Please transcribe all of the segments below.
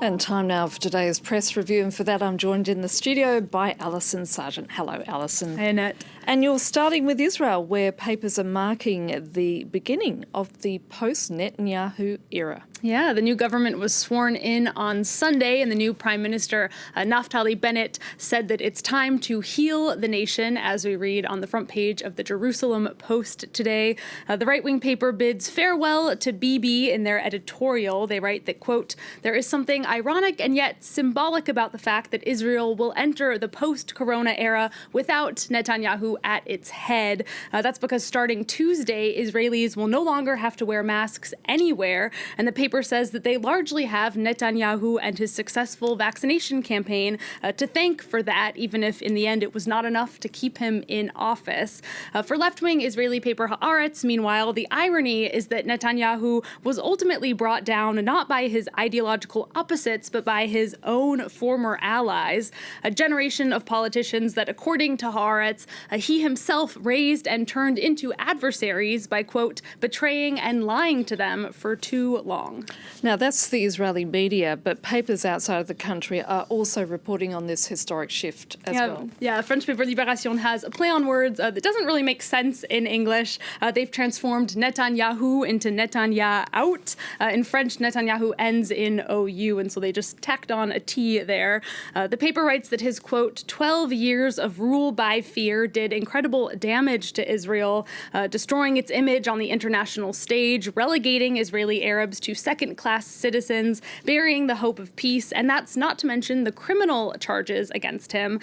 And time now for today's press review, and for that I'm joined in the studio by Alison Sargent. Hello, Alison. Hey, Annette. And you're starting with Israel, where papers are marking the beginning of the post-Netanyahu era. Yeah, the new government was sworn in on Sunday, and the new Prime Minister, Naftali Bennett, said that it's time to heal the nation, as we read on the front page of the Jerusalem Post today. The right-wing paper bids farewell to Bibi in their editorial. They write that, quote, there is something ironic and yet symbolic about the fact that Israel will enter the post-corona era without Netanyahu at its head. That's because starting Tuesday, Israelis will no longer have to wear masks anywhere, and the paper says that they largely have Netanyahu and his successful vaccination campaign to thank for that, even if in the end it was not enough to keep him in office. For left-wing Israeli paper Haaretz, meanwhile, the irony is that Netanyahu was ultimately brought down not by his ideological opposites, but by his own former allies, a generation of politicians that, according to Haaretz, he himself raised and turned into adversaries by, quote, betraying and lying to them for too long. Now, that's the Israeli media, but papers outside of the country are also reporting on this historic shift as well. Yeah, French paper Libération has a play on words that doesn't really make sense in English. They've transformed Netanyahu into Netanya out. In French, Netanyahu ends in OU, and so they just tacked on a T there. The paper writes that his, quote, 12 years of rule by fear did incredible damage to Israel, destroying its image on the international stage, relegating Israeli Arabs to second-class citizens, burying the hope of peace, and that's not to mention the criminal charges against him.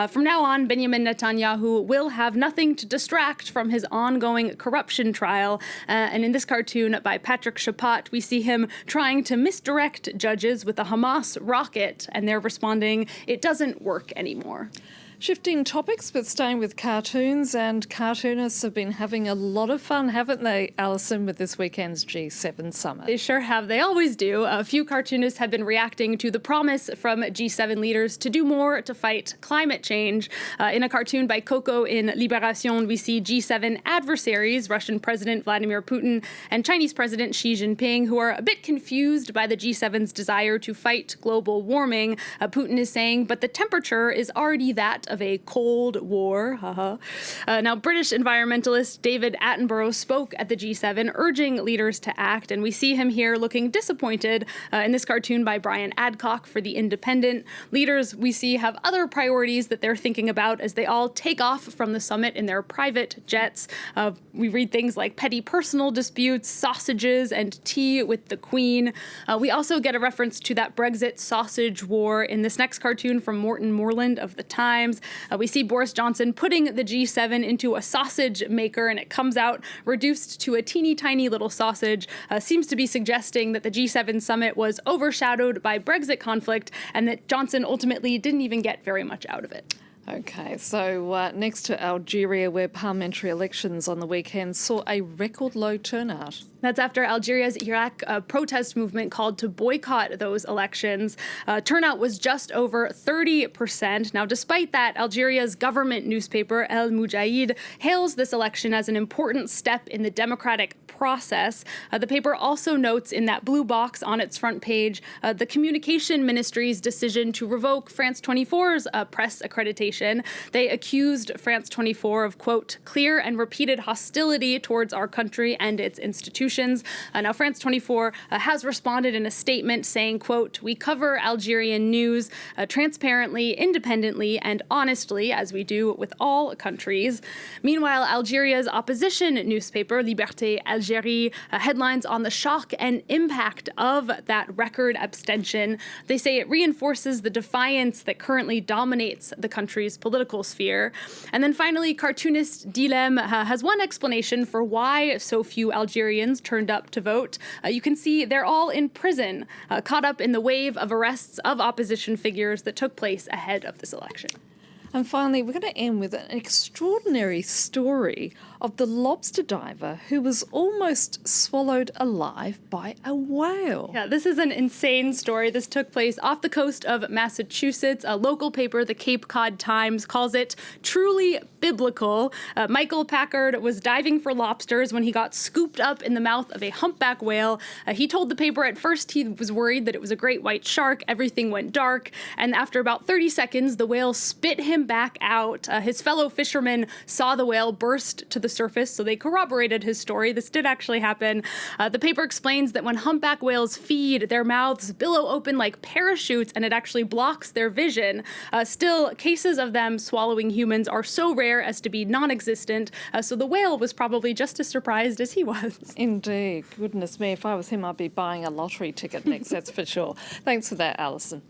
From now on, Binyamin Netanyahu will have nothing to distract from his ongoing corruption trial, and in this cartoon by Patrick Chapat, we see him trying to misdirect judges with a Hamas rocket, and they're responding, it doesn't work anymore. Shifting topics, but staying with cartoons, and cartoonists have been having a lot of fun, haven't they, Alison, with this weekend's G7 summit? They sure have. They always do. A few cartoonists have been reacting to the promise from G7 leaders to do more to fight climate change. In a cartoon by Coco in Libération, we see G7 adversaries, Russian President Vladimir Putin and Chinese President Xi Jinping, who are a bit confused by the G7's desire to fight global warming. Putin is saying, but the temperature is already that of a Cold War. Now, British environmentalist David Attenborough spoke at the G7, urging leaders to act, and we see him here looking disappointed in this cartoon by Brian Adcock for The Independent. Leaders we see have other priorities that they're thinking about as they all take off from the summit in their private jets. We read things like petty personal disputes, sausages, and tea with the Queen. We also get a reference to that Brexit sausage war in this next cartoon from Morton Moreland of The Times. We see Boris Johnson putting the G7 into a sausage maker, and it comes out reduced to a teeny tiny little sausage. Seems to be suggesting that the G7 summit was overshadowed by Brexit conflict and that Johnson ultimately didn't even get very much out of it. Okay, so next to Algeria, where parliamentary elections on the weekend saw a record low turnout. That's after Algeria's Iraq protest movement called to boycott those elections. Turnout was just over 30%. Now, despite that, Algeria's government newspaper, El Mujaid, hails this election as an important step in the democratic process. The paper also notes in that blue box on its front page the communication ministry's decision to revoke France 24's press accreditation. They accused France 24 of, quote, clear and repeated hostility towards our country and its institutions. Now, France 24 has responded in a statement saying, quote, we cover Algerian news transparently, independently, and honestly, as we do with all countries. Meanwhile, Algeria's opposition newspaper, Liberté Algérie, headlines on the shock and impact of that record abstention. They say it reinforces the defiance that currently dominates the country's political sphere. And then finally, cartoonist Dilem has one explanation for why so few Algerians turned up to vote. You can see they're all in prison, caught up in the wave of arrests of opposition figures that took place ahead of this election. And finally, we're going to end with an extraordinary story of the lobster diver who was almost swallowed alive by a whale. Yeah, this is an insane story. This took place off the coast of Massachusetts. A local paper, the Cape Cod Times, calls it truly biblical. Michael Packard was diving for lobsters when he got scooped up in the mouth of a humpback whale. He told the paper at first he was worried that it was a great white shark. Everything went dark. And after about 30 seconds, the whale spit him back out. His fellow fishermen saw the whale burst to the surface, so they corroborated his story. This did actually happen. The paper explains that when humpback whales feed, their mouths billow open like parachutes, and it actually blocks their vision. Still, cases of them swallowing humans are so rare as to be non-existent, so the whale was probably just as surprised as he was. Indeed. Goodness me, if I was him, I'd be buying a lottery ticket next, that's for sure. Thanks for that, Alison.